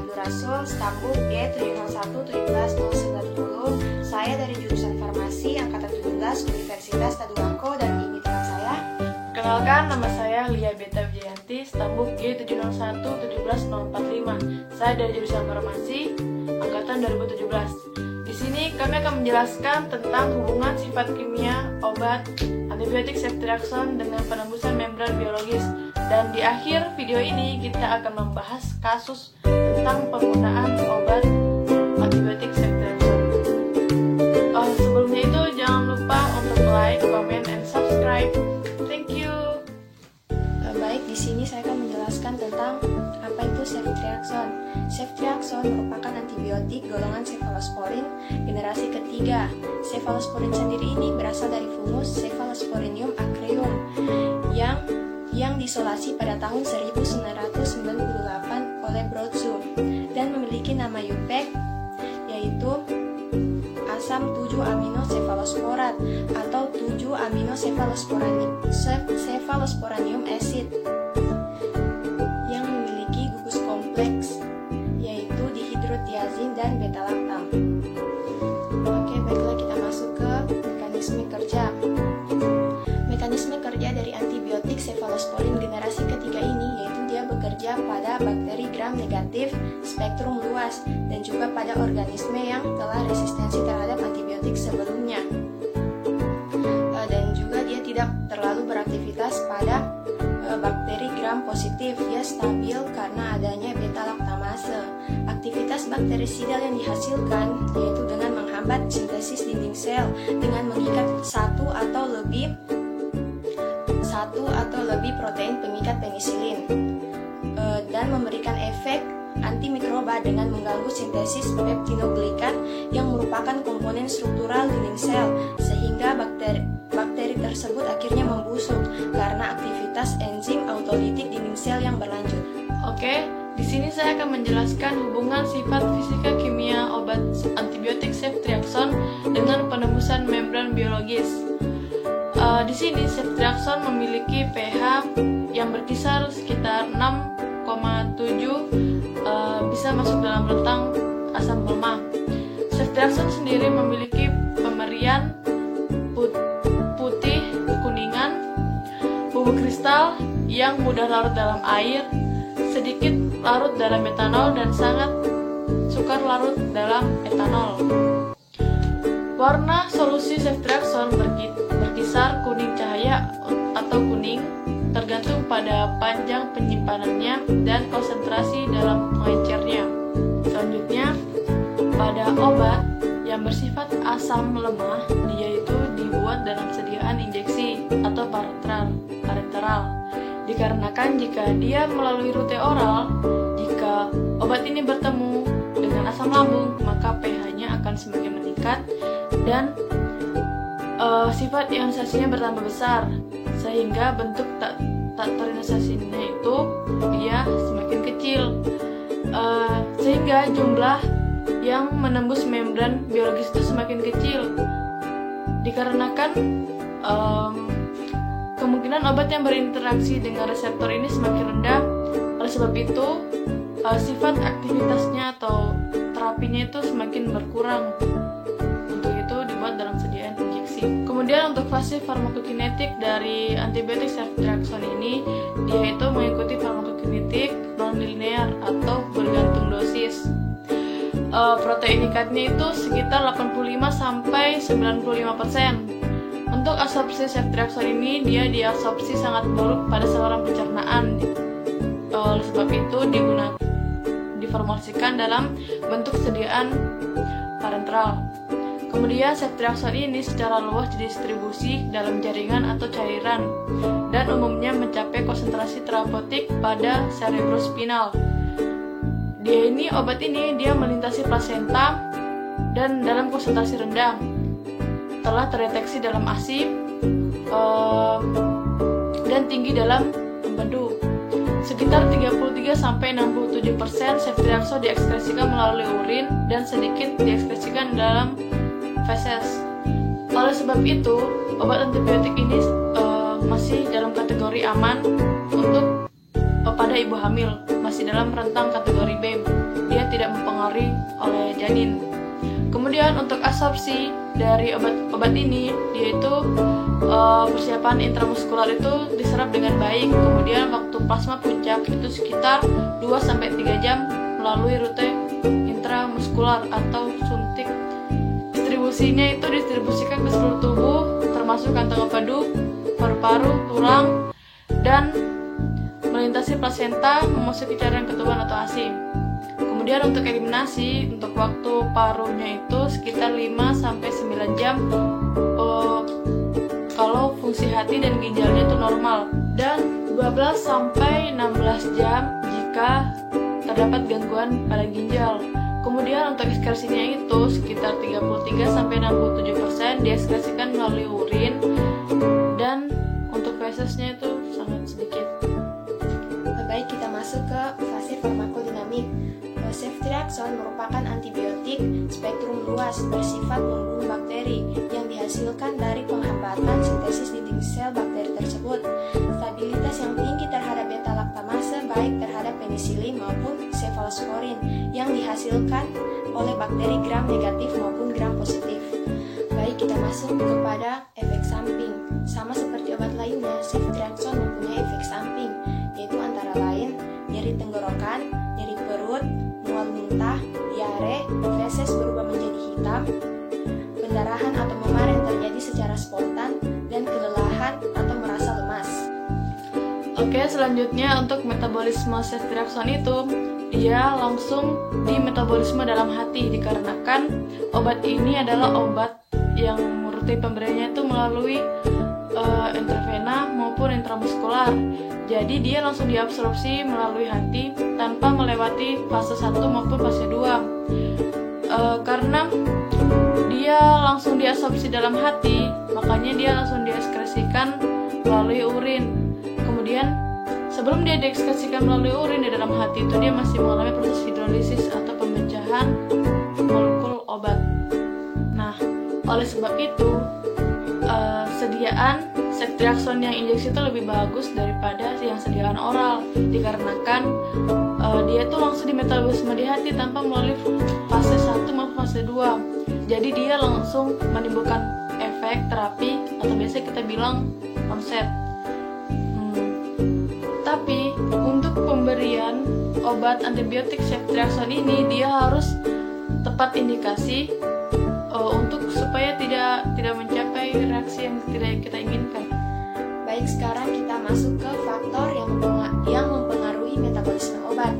Abdul Rasul, stambuk G7011790. Saya dari jurusan Farmasi Angkatan 17 Universitas Tadulako, dan ini teman saya. Kenalkan, nama saya Lia Beta Wijayanti, stambuk G701179045. Saya dari jurusan Farmasi Angkatan 2017. Di sini kami akan menjelaskan tentang hubungan sifat kimia obat antibiotik ceftriaxone dengan penembusan membran biologis. Dan di akhir video ini kita akan membahas kasus tentang penggunaan obat antibiotik ceftriaxone. Sebelumnya itu jangan lupa untuk like, comment, and subscribe. Thank you. Baik, di sini saya akan menjelaskan tentang apa itu ceftriaxone. Ceftriaxone merupakan antibiotik golongan cephalosporin generasi ketiga. Cephalosporin sendiri ini berasal dari fungus Cephalosporinium acreum yang diisolasi pada tahun 1998 oleh Broadsu dan memiliki nama UPEC, yaitu asam 7-aminocephalosporat atau 7-aminocephalosporanium acid yang memiliki gugus kompleks, yaitu dihidrotiazin dan beta-lactam. Oke, baiklah, kita masuk ke mekanisme kerja. Mekanisme kerja dari antibiotik cephalosporin generasi ketiga ini yaitu dia bekerja pada bakteri gram negatif spektrum luas dan juga pada organisme yang telah resistensi terhadap antibiotik sebelumnya. Dan juga dia tidak terlalu beraktivitas pada bakteri gram positif. Dia stabil karena adanya beta-laktamase. Aktivitas bakterisidal yang dihasilkan yaitu dengan menghambat sintesis dinding sel dengan mengikat satu atau lebih protein pengikat penisilin dan memberikan efek antimikroba dengan mengganggu sintesis peptinoglikan yang merupakan komponen struktural dinding sel, sehingga bakteri tersebut akhirnya membusuk karena aktivitas enzim autolitik dinding sel yang berlanjut. Oke, di sini saya akan menjelaskan hubungan sifat fisika kimia obat antibiotik ceftriaxone dengan penembusan membran biologis. Di sini ceftriaxone memiliki pH yang berkisar sekitar 6,7, bisa masuk dalam rentang asam lemah. Ceftriaxone sendiri memiliki pemerian putih kuningan, bubuk kristal yang mudah larut dalam air, sedikit larut dalam metanol, dan sangat sukar larut dalam etanol. Warna solusi ceftriaxone berkisar kuning cahaya atau kuning, tergantung pada panjang penyimpanannya dan konsentrasi dalam mengencernya. Selanjutnya, pada obat yang bersifat asam lemah, dia itu dibuat dalam sediaan injeksi atau parenteral. Dikarenakan jika dia melalui rute oral, jika obat ini bertemu dengan asam lambung, maka pH-nya akan semakin meningkat dan sifat ionisasinya bertambah besar, sehingga bentuk tak terinisasinya itu dia semakin kecil, sehingga jumlah yang menembus membran biologis itu semakin kecil. Dikarenakan kemungkinan obat yang berinteraksi dengan reseptor ini semakin rendah, oleh sebab itu sifat aktivitasnya atau terapinya itu semakin berkurang. Untuk itu dibuat dalam sediaan injeksi. Kemudian untuk fase farmakokinetik dari antibiotik ceftriaxone ini, dia itu mengikuti farmakokinetik non-linear atau bergantung dosis. Protein ikatnya itu sekitar 85-95%. Untuk absorpsi ceftriaxone ini, dia diabsorpsi sangat buruk pada saluran pencernaan. Oleh sebab itu diformulasikan dalam bentuk sediaan parenteral. Kemudian ceftriaxone ini secara luas didistribusi dalam jaringan atau cairan dan umumnya mencapai konsentrasi terapeutik pada cerebrospinal. Obat ini melintasi plasenta dan dalam konsentrasi rendah. Telah terdeteksi dalam ASI dan tinggi dalam empedu. Sekitar 33-67% ceftriaxone diekskresikan melalui urin dan sedikit diekskresikan dalam feses. Oleh sebab itu, obat antibiotik ini masih dalam kategori aman untuk pada ibu hamil, masih dalam rentang kategori B. Dia tidak mempengaruhi oleh janin. Kemudian untuk absorpsi dari obat ini, yaitu persiapan intramuskular itu diserap dengan baik. Kemudian waktu plasma puncak itu sekitar 2-3 jam melalui rute intramuskular atau suntik. Distribusinya itu distribusikan ke seluruh tubuh, termasuk kantong empedu, paru-paru, tulang, dan melintasi plasenta memasuki cairan ketuban atau ASI. Kemudian untuk eliminasi, untuk waktu parunya itu sekitar 5-9 jam kalau fungsi hati dan ginjalnya itu normal, dan 12-16 jam jika terdapat gangguan pada ginjal. Kemudian untuk ekskresinya itu sekitar 33-67% dieskresikan melalui urin, dan untuk fesesnya itu sangat sedikit. Baik, kita masuk ke fase farmakodinamik. Ceftriaxone merupakan antibiotik spektrum luas bersifat membunuh bakteri yang dihasilkan dari penghambatan sintesis dinding sel bakteri tersebut. Stabilitas yang tinggi terhadap beta-laktamase baik terhadap penisilin maupun cefalosporin yang dihasilkan oleh bakteri gram negatif maupun gram positif. Baik, kita masuk kepada efek samping. Sama seperti obat lainnya, ceftriaxone mempunyai efek samping, yaitu antara lain nyeri tenggorokan, nyeri perut, mual muntah, diare, feses berubah menjadi hitam, pendarahan atau memar yang terjadi secara spontan, dan kelelahan atau merasa lemas. Oke, selanjutnya untuk metabolisme ceftriaxone itu, dia langsung di metabolisme dalam hati dikarenakan obat ini adalah obat yang rute pemberiannya itu melalui intravena maupun intramuskular. Jadi dia langsung diabsorpsi melalui hati tanpa melewati fase 1 maupun fase 2. Karena dia langsung diabsorpsi dalam hati, makanya dia langsung dieskresikan melalui urin. Kemudian sebelum dia dieskresikan melalui urin di dalam hati itu, dia masih mengalami proses hidrolisis atau pemecahan molekul obat. Nah, oleh sebab itu sediaan ceftriaxone yang injeksi itu lebih bagus daripada yang sediaan oral, dikarenakan dia itu langsung di metabolisme di hati tanpa melalui fase 1 maupun fase 2. Jadi dia langsung menimbulkan efek terapi atau biasa kita bilang onset. Tapi untuk pemberian obat antibiotik ceftriaxone ini dia harus tepat indikasi untuk supaya tidak mencapai reaksi yang tidak kita inginkan. Baik, sekarang kita masuk ke faktor yang mempengaruhi metabolisme obat.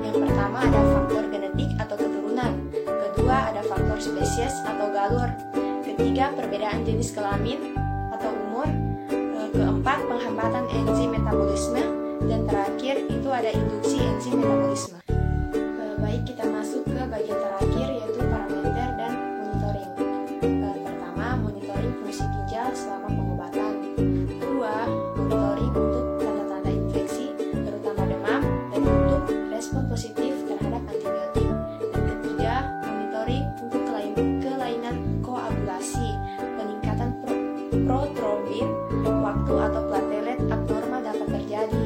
Yang pertama ada faktor genetik atau keturunan. Kedua ada faktor spesies atau galur. Ketiga perbedaan jenis kelamin atau umur. Keempat penghambatan enzim metabolisme. Dan terakhir itu ada induksi enzim metabolisme. Baik, kita masuk ke bagian terakhir yaitu parameter dan monitoring. Pertama, monitoring fungsi ginjal selama pengobatan. Kedua, monitoring untuk tanda-tanda infeksi, terutama demam, dan untuk respon positif terhadap antibiotik. Dan ketiga, monitoring untuk kelainan koagulasi, peningkatan protrombin, waktu atau platelet abnormal dapat terjadi.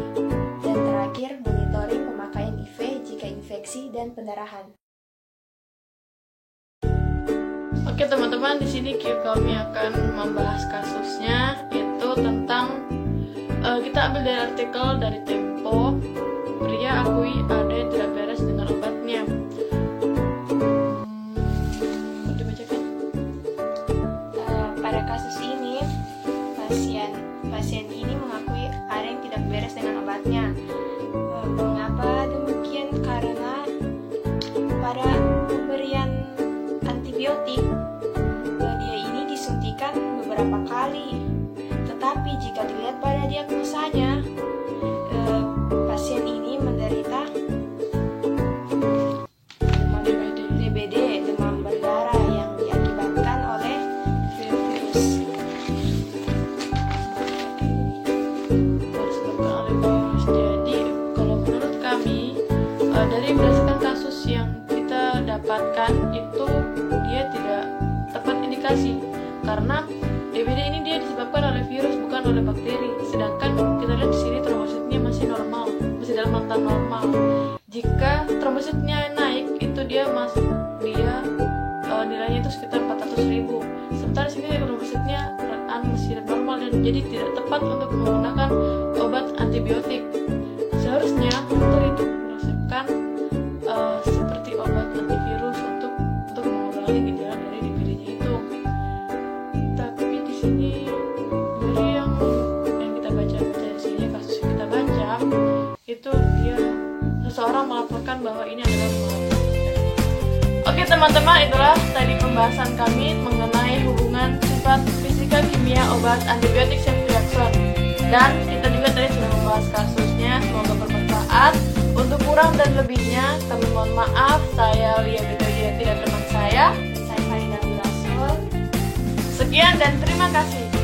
Dan terakhir, monitoring pemakaian IV jika infeksi dan pendarahan. Oke teman-teman, di sini kami akan membahas kasusnya, itu tentang kita ambil dari artikel dari Tempo. Pria akui ada yang tidak beres dengan obatnya. Dibacakan. Pada kasus ini, pasien ini mengakui ada yang tidak beres dengan obatnya. Mengapa demikian? Karena pada pemberian antibiotik dia ini disuntikan beberapa kali. Tetapi jika dilihat pada diagnosanya, pasien ini menderita DBD, demam berdarah yang diakibatkan oleh virus. Jadi kalau menurut kami dari berdasarkan kasus yang kita dapatkan itu dia tidak tepat indikasi, karena DBD ini dia disebabkan oleh virus bukan oleh bakteri. Sedangkan kita lihat di sini trombositnya masih normal, masih dalam rentang normal. Jika trombositnya naik itu jadi tidak tepat untuk menggunakan obat antibiotik. Seharusnya dokter itu meresepkan seperti obat antivirus untuk mengurangi gejala dari dipilihnya itu. Tapi di sini dari yang kita baca di sini, kasus yang kita baca itu seseorang melaporkan bahwa ini adalah mengalami. Oke teman-teman, itulah tadi pembahasan kami mengenai hubungan sifat fisika kimia obat antibiotik ceftriaxone. Dan kita juga tadi sudah membahas kasusnya, semoga bermanfaat. Untuk kurang dan lebihnya, kami mohon maaf. Saya Lia Bedoyati dan teman saya Farida Bilasul. Sekian dan terima kasih.